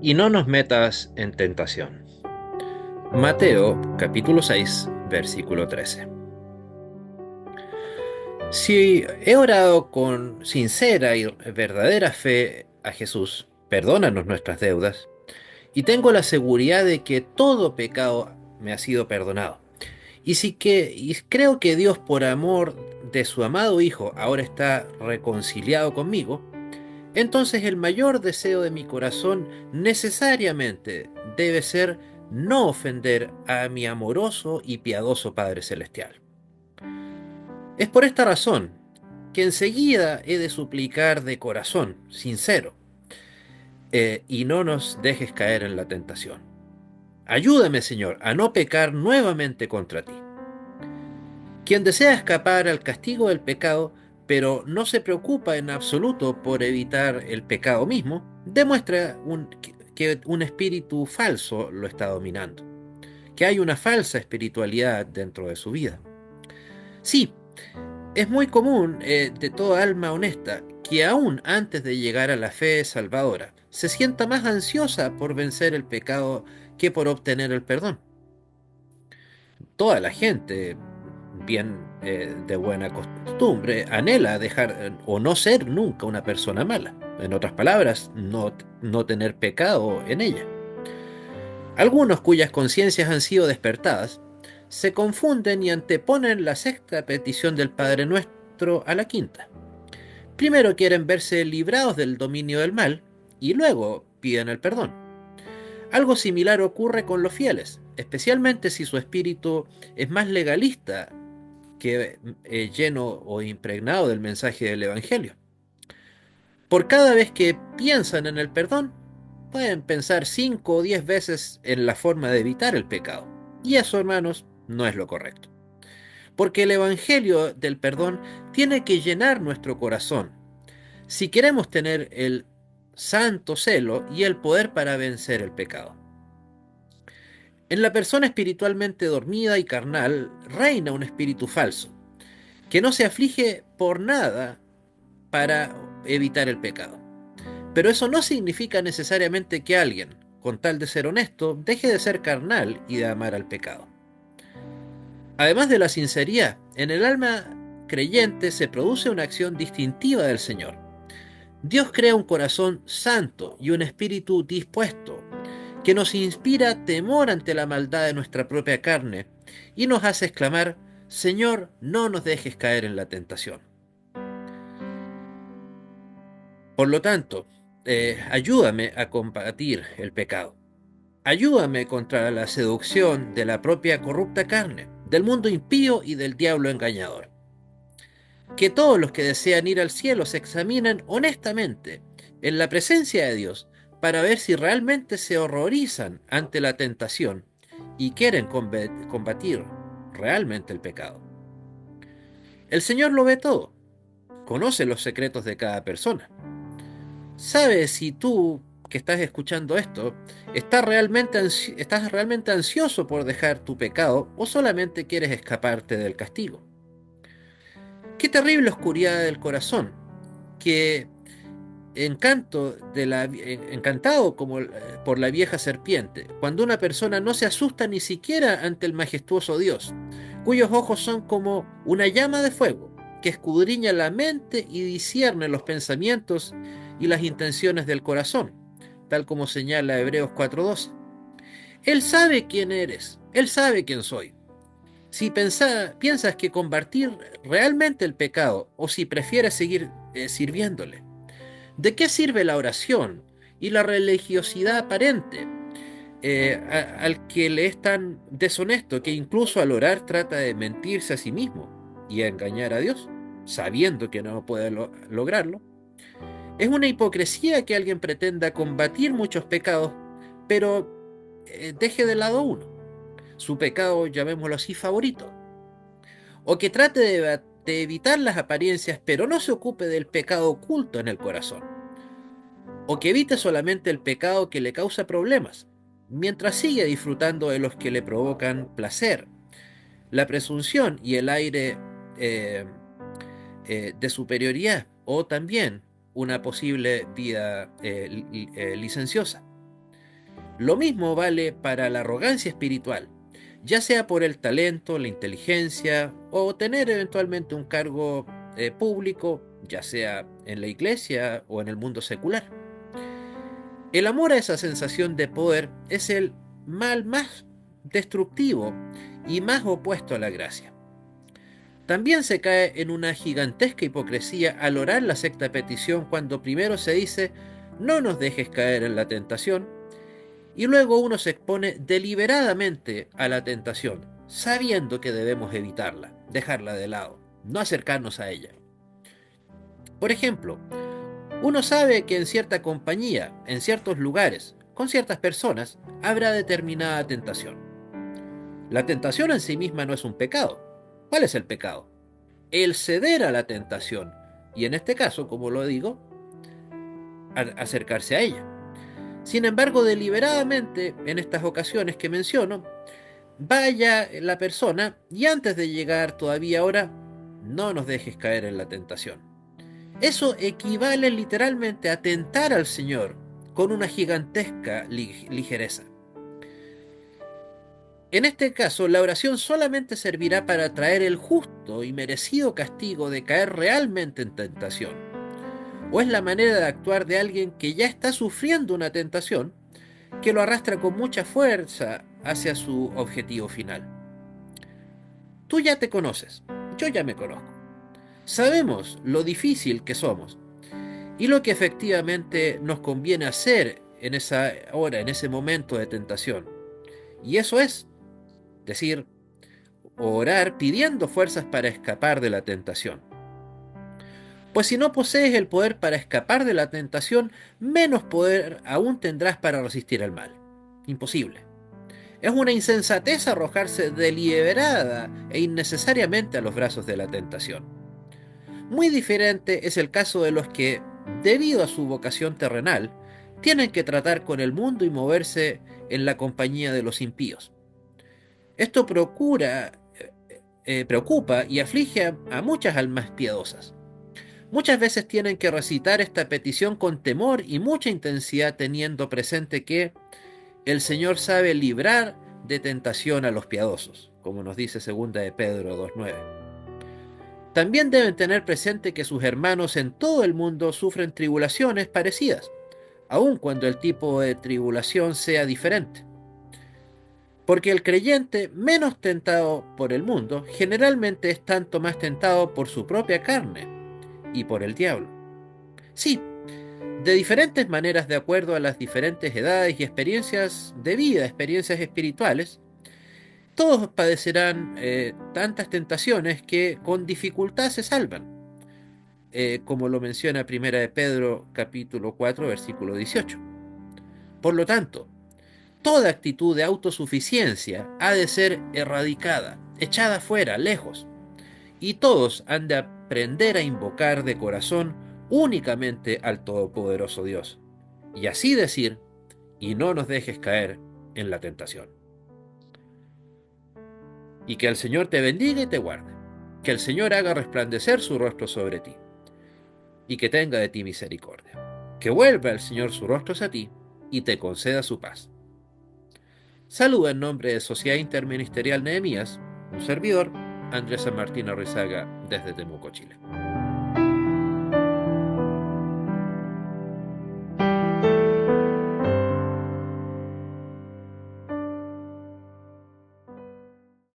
y no nos metas en tentación. Mateo capítulo 6, versículo 13. Si he orado con sincera y verdadera fe a Jesús, perdónanos nuestras deudas, y tengo la seguridad de que todo pecado me ha sido perdonado. Y creo que Dios, por amor de su amado Hijo, ahora está reconciliado conmigo. Entonces el mayor deseo de mi corazón necesariamente debe ser no ofender a mi amoroso y piadoso Padre Celestial. Es por esta razón que enseguida he de suplicar de corazón, sincero, y no nos dejes caer en la tentación. Ayúdame, Señor, a no pecar nuevamente contra ti. Quien desea escapar al castigo del pecado, pero no se preocupa en absoluto por evitar el pecado mismo, demuestra que un espíritu falso lo está dominando, que hay una falsa espiritualidad dentro de su vida. Sí, es muy común de toda alma honesta que aún antes de llegar a la fe salvadora, se sienta más ansiosa por vencer el pecado que por obtener el perdón. Toda la gente, bien de buena costumbre, anhela dejar o no ser nunca una persona mala. En otras palabras, no tener pecado en ella. Algunos cuyas conciencias han sido despertadas se confunden y anteponen la sexta petición del Padre Nuestro a la quinta. Primero quieren verse librados del dominio del mal y luego piden el perdón. Algo similar ocurre con los fieles, especialmente si su espíritu es más legalista que lleno o impregnado del mensaje del Evangelio. Por cada vez que piensan en el perdón, pueden pensar 5 o 10 veces en la forma de evitar el pecado. Y eso, hermanos, no es lo correcto. Porque el Evangelio del perdón tiene que llenar nuestro corazón si queremos tener el santo celo y el poder para vencer el pecado. En la persona espiritualmente dormida y carnal reina un espíritu falso, que no se aflige por nada para evitar el pecado. Pero eso no significa necesariamente que alguien, con tal de ser honesto, deje de ser carnal y de amar al pecado. Además de la sinceridad, en el alma creyente se produce una acción distintiva del Señor. Dios crea un corazón santo y un espíritu dispuesto, que nos inspira temor ante la maldad de nuestra propia carne y nos hace exclamar: Señor, no nos dejes caer en la tentación. Por lo tanto, ayúdame a combatir el pecado. Ayúdame contra la seducción de la propia corrupta carne, del mundo impío y del diablo engañador. Que todos los que desean ir al cielo se examinen honestamente en la presencia de Dios para ver si realmente se horrorizan ante la tentación y quieren combatir realmente el pecado. El Señor lo ve todo, conoce los secretos de cada persona. Sabe si tú, que estás escuchando esto, estás realmente ansioso por dejar tu pecado o solamente quieres escaparte del castigo. Qué terrible oscuridad del corazón, que encantado como por la vieja serpiente, cuando una persona no se asusta ni siquiera ante el majestuoso Dios, cuyos ojos son como una llama de fuego, que escudriña la mente y discierne los pensamientos y las intenciones del corazón, tal como señala Hebreos 4:12. Él sabe quién eres, Él sabe quién soy. Si piensas que combatir realmente el pecado o si prefieres seguir sirviéndole. ¿De qué sirve la oración y la religiosidad aparente al que le es tan deshonesto que incluso al orar trata de mentirse a sí mismo y a engañar a Dios, sabiendo que no puede lograrlo? Es una hipocresía que alguien pretenda combatir muchos pecados, pero deje de lado uno, su pecado, llamémoslo así, favorito, o que trate de evitar las apariencias, pero no se ocupe del pecado oculto en el corazón, o que evite solamente el pecado que le causa problemas, mientras sigue disfrutando de los que le provocan placer, la presunción y el aire eh, de superioridad, o también una posible vida licenciosa. Lo mismo vale para la arrogancia espiritual, ya sea por el talento, la inteligencia o tener eventualmente un cargo público, ya sea en la iglesia o en el mundo secular. El amor a esa sensación de poder es el mal más destructivo y más opuesto a la gracia. También se cae en una gigantesca hipocresía al orar la sexta petición cuando primero se dice no nos dejes caer en la tentación y luego uno se expone deliberadamente a la tentación, sabiendo que debemos evitarla, dejarla de lado, no acercarnos a ella. Por ejemplo, uno sabe que en cierta compañía, en ciertos lugares, con ciertas personas, habrá determinada tentación. La tentación en sí misma no es un pecado. ¿Cuál es el pecado? El ceder a la tentación, y en este caso, como lo digo, acercarse a ella. Sin embargo, deliberadamente, en estas ocasiones que menciono, vaya la persona y antes de llegar todavía ahora, no nos dejes caer en la tentación. Eso equivale literalmente a tentar al Señor con una gigantesca ligereza. En este caso, la oración solamente servirá para traer el justo y merecido castigo de caer realmente en tentación. O es la manera de actuar de alguien que ya está sufriendo una tentación, que lo arrastra con mucha fuerza hacia su objetivo final. Tú ya te conoces, yo ya me conozco. Sabemos lo difícil que somos y lo que efectivamente nos conviene hacer en esa hora, en ese momento de tentación. Y eso es decir, orar pidiendo fuerzas para escapar de la tentación. Pues si no posees el poder para escapar de la tentación, menos poder aún tendrás para resistir al mal. Imposible. Es una insensatez arrojarse deliberada e innecesariamente a los brazos de la tentación. Muy diferente es el caso de los que, debido a su vocación terrenal, tienen que tratar con el mundo y moverse en la compañía de los impíos. Esto preocupa y aflige a muchas almas piadosas. Muchas veces tienen que recitar esta petición con temor y mucha intensidad, teniendo presente que el Señor sabe librar de tentación a los piadosos, como nos dice 2 de Pedro 2:9. También deben tener presente que sus hermanos en todo el mundo sufren tribulaciones parecidas, aun cuando el tipo de tribulación sea diferente. Porque el creyente menos tentado por el mundo generalmente es tanto más tentado por su propia carne y por el diablo. Sí, de diferentes maneras de acuerdo a las diferentes edades y experiencias de vida, experiencias espirituales, todos padecerán tantas tentaciones que con dificultad se salvan, como lo menciona 1 de Pedro capítulo 4 versículo 18. Por lo tanto, toda actitud de autosuficiencia ha de ser erradicada, echada fuera, lejos, y todos han de aprender a invocar de corazón únicamente al Todopoderoso Dios, y así decir, y no nos dejes caer en la tentación. Y que el Señor te bendiga y te guarde, que el Señor haga resplandecer su rostro sobre ti, y que tenga de ti misericordia, que vuelva el Señor su rostro hacia ti, y te conceda su paz. Saluda en nombre de Sociedad Interministerial Nehemías, un servidor, Andrés San Martín Arrizaga, desde Temuco, Chile.